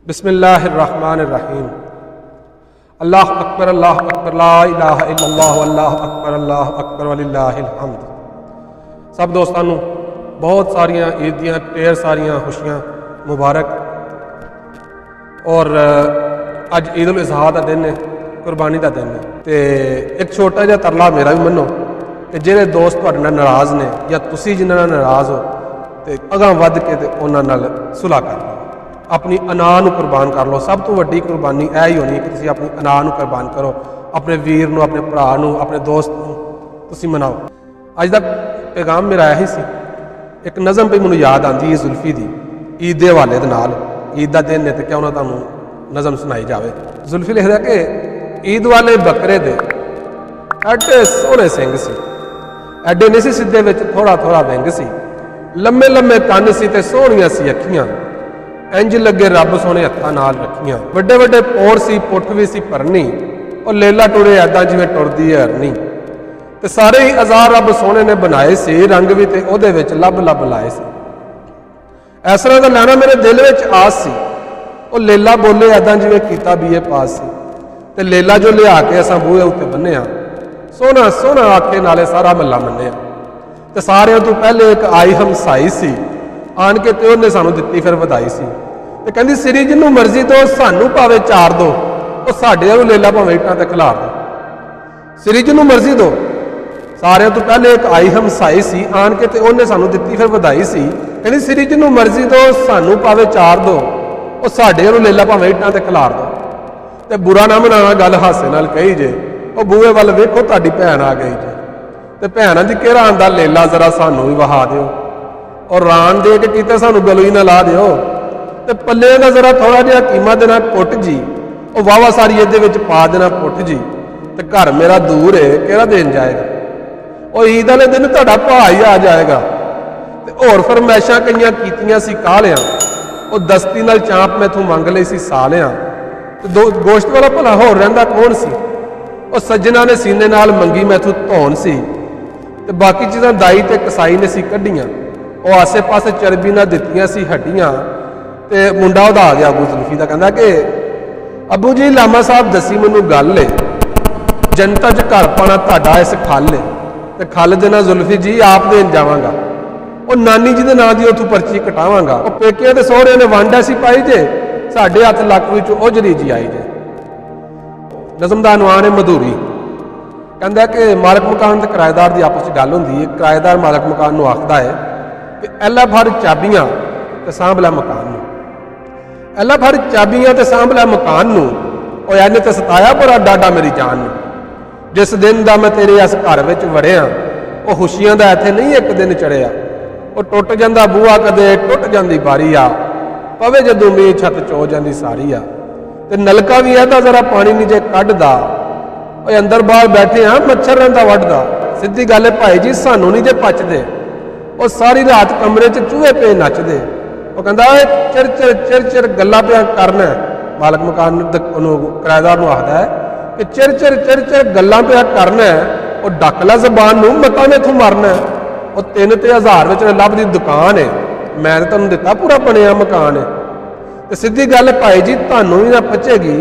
बिस्मिल्लाहिर्रहमानिर्रहीम। अल्लाह अकबर ला इलाहा इल्लल्लाह अल्लाह अकबर वलिल्लाहिल हम्द। सब दोस्तों नूं बहुत सारिया ईद दियां ढेर सारिया खुशियां मुबारक। और अज ईद उल अज़हा का दिन है, कुर्बानी का दिन है। तो एक छोटा जिहा तरला मेरा भी मनो कि जिहड़े दोस्त तुहाडे नाल नाराज़ ने या तुसीं जिन्हां नाल नाराज़ हो तो अगां वध के ते उन्हां नाल सुलह कर लो, अपनी अना नूं कुर्बान कर लो। सब तो वड्डी कुर्बानी यह ही होनी है कि तुसीं अपनी अना नूं कुर्बान करो, अपने वीर नूं, अपने भरा नूं, अपने दोस्त नूं तुसीं मनाओ। अज दा पैगाम मेरा यही सी। एक नज़म भी मैनूं याद आती है जुल्फी की, ईद के हवाले दे नाल। ईद का दिन है तो क्यों ना तुहानूं नज़म सुनाई जाए। जुल्फी लिखदा कि ईद वाले बकरे दे एडे सोहने सिंग सी, एडे नहीं सी सीधे विच थोड़ा थोड़ा विंग सी, लम्मे लम्मे कन्न सी ते सोहणियां सी अखियां, इंज लगे रब सोने हत्थां नाल रखियां। वड्डे वड्डे पोर सी, पुठ भी सी भरनी, और लेला टुरे ऐदां जिवें टुरदी है हरनी। ते सारे ही अज़ार रब सोने ने बनाए सी, रंग भी ते ओहदे विच लब लब लाए सी। इस तरह का लैना मेरे दिल विच आस सी। ਉਹ लेला बोले ऐदां जिवें कीता बीए पास सी, ते लेला जो लिया के असां बूहे उत्ते बन्निया, सोहना सोहना आखे नाले सारा महला मन्निया। ते सारिਆਂ ਤੋਂ पहले एक आई हमसाई सी, आन के ते ਉਹਨੇ ਸਾਨੂੰ ਦਿੱਤੀ फिर ਵਧਾਈ सी। ਤੇ ਕਹਿੰਦੀ ਸਿਰੀ ਜਿਹਨੂੰ ਮਰਜ਼ੀ ਦੋ, ਸਾਨੂੰ ਭਾਵੇਂ ਚਾਰ ਦੋ, ਉਹ ਸਾਡੇ ਨੂੰ लेला ਭਾਵੇਂ ਇੱਟਾਂ ਤੇ ਖਿਲਾਰ ਦੋ। ਸਿਰੀ ਜਿਹਨੂੰ ਮਰਜ਼ੀ ਦੋ। ਸਾਰਿਆਂ ਤੋਂ ਪਹਿਲੇ ਇੱਕ ਆਈ ਹਮਸਾਈ ਸੀ, ਆਣ ਕੇ ਤੇ ਉਹਨੇ ਸਾਨੂੰ ਦਿੱਤੀ ਫਿਰ ਵਧਾਈ ਸੀ। ਕਹਿੰਦੀ ਸਿਰੀ ਜਿਹਨੂੰ ਮਰਜ਼ੀ ਦੋ, ਸਾਨੂੰ ਭਾਵੇਂ ਚਾਰ ਦੋ, ਉਹ ਸਾਡੇ ਨੂੰ लेला ਭਾਵੇਂ ਇੱਟਾਂ ਤੇ ਖਿਲਾਰ ਦੋ। ਤੇ ਬੁਰਾ ਨਾ ਮਨਾਣਾ, ਗੱਲ ਹਾਸੇ ਨਾਲ ਕਹੀ ਜੇ, ਉਹ ਬੂਹੇ ਵੱਲ ਵੇਖੋ ਤੁਹਾਡੀ ਭੈਣ ਆ ਗਈ ਜੇ। ਤੇ ਭੈਣਾਂ ਦੀ ਕਿਹੜਾ ਆਂਦਾ लेला ਜ਼ਰਾ ਸਾਨੂੰ ਵੀ ਵਹਾ ਦਿਓ, और रान दे के कीते सानू गलो ही ना ला दिओ। ते पल्ले का जरा थोड़ा जिहा कीमा देना पुट जी, और वाहवा सारी ये पा देना पुट जी। ते घर मेरा दूर है, केड़ा देन जाएगा, और ईद वाले दिन तुहाडा भा ही आ जाएगा। ते होर फरमैशां कईयां कीतियां सी कालियां, और दस्ती नाल चांप मैथों मंग लई सी सालियां। ते गोश्त वाला भला होर रहिंदा कौन सी, और सज्जना ने सीने नाल मंगी मैथों धौन सी। ते बाकी चीज़ां दाई ते कसाई ने सी कड्डियां, ਉਹ ਆਸੇ ਪਾਸੇ ਚਰਬੀ ਨਾਲ ਦਿੱਤੀਆਂ ਸੀ ਹੱਡੀਆਂ। ਤੇ ਮੁੰਡਾ ਉਹਦਾ ਆ ਗਿਆ ਅਬੂ ਜ਼ੁਲਫੀ ਦਾ, ਕਹਿੰਦਾ ਕਿ ਅੱਬੂ ਜੀ ਲਾਮਾ ਸਾਹਿਬ ਦੱਸੀ ਮੈਨੂੰ ਗੱਲ ਏ, ਜਨਤਾ 'ਚ ਘਰ ਪਾਣਾ ਤੁਹਾਡਾ ਇਸ ਖੱਲ ਏ, ਤੇ ਖੱਲ ਦੇ ਨਾਲ ਜ਼ੁਲਫੀ ਜੀ ਆਪ ਦੇਣ ਜਾਵਾਂਗਾ, ਉਹ ਨਾਨੀ ਜੀ ਦੇ ਨਾਂ ਦੀ ਉੱਥੋਂ ਪਰਚੀ ਕਟਾਵਾਂਗਾ। ਉਹ ਪੇਕਿਆਂ ਤੇ ਸਹੁਰਿਆਂ ਨੇ ਵੰਡ ਐਸੀ ਪਾਈ ਜੇ, ਸਾਡੇ ਹੱਥ ਲੱਕ ਵਿੱਚ ਉਜਰੀ ਜੀ ਆਈ ਜੇ। ਨਜ਼ਮ ਦਾ ਅਨਵਾਨ ਹੈ ਮਧੂਰੀ। ਕਹਿੰਦਾ ਕਿ ਮਾਲਕ ਮਕਾਨ ਤੇ ਕਿਰਾਏਦਾਰ ਦੀ ਆਪਸ 'ਚ ਗੱਲ ਹੁੰਦੀ ਹੈ। ਕਿਰਾਏਦਾਰ ਮਾਲਕ ਮਕਾਨ ਨੂੰ ਆਖਦਾ ਹੈ कि एला फड़ चाबियां ते सांभ लै मकान नूं, एला फड़ चाबियां ते सांभ लै मकान नूं, ओ इन्ने ते सताया बड़ा डाडा मेरी जान नूं। जिस दिन दा मैं तेरे इस घर विच वड़िया, ओ खुशियां दा इत्थे नहीं एक दिन चढ़िया। ओ टुट जांदा बूहा कदे टुट जांदी बारी आ, पवे जदों मींह छत चो जांदी सारी आ। ते नलका भी ऐदा जरा पानी नहीं जे कढदा, ओ अंदर बाहर बैठे आ मच्छर रहिंदा वढदा। सीधी गल है भाई जी, सानू नहीं जे पचदे, और सारी रात कमरे च चूहे पे नचदे। वो कहता चिर चिर चिर चिर गल्लां पिया करना। मालक मकान किराएदार नूं आखदा है कि चिर चिर चिर चिर गल्लां पिया करना, और डक लै जबान नूं, मतां ने इत्थों मरना। और 3-1000 विच लभदी दुकान है, मैं तो तुहानूं दित्ता पूरा बनिया मकान है। ते सीधी गल भाई जी, तुहानूं भी ना पचेगी,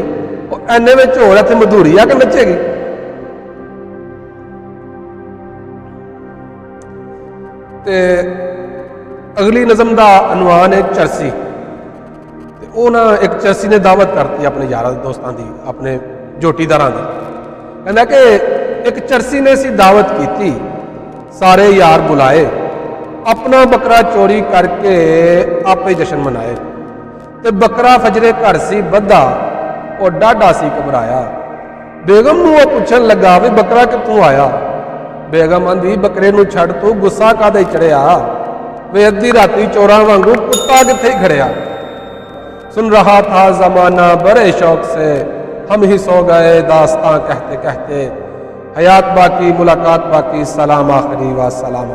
और इन्ने विच होर इत्थे मधूरी आ के नचेगी। ते अगली नज़म का अनवान है चरसी। ते वो ना एक चरसी ने दावत करती अपने यार दोस्तों की, अपने जोटीदारां की। कहना कि एक चरसी ने सी दावत की, सारे यार बुलाए, अपना बकरा चोरी करके आपे जश्न मनाए। ते बकरा फजरे घर सी बद्धा, और डाढा सी घबराया। बेगम नूं वो पुछन लगा भी बकरा कित्थों आया। बेगम आंदी बकरे नूं छड़ तू, गुस्सा काहदा चढ़िया, वे अद्धी राती चोरां वांगू कुत्ता कित्थे खड़िया। सुन रहा था जमाना बड़े शौक से, हम ही सो गए दास्तां कहते कहते, हयात बाकी मुलाकात बाकी, सलाम आखिरी व सलाम।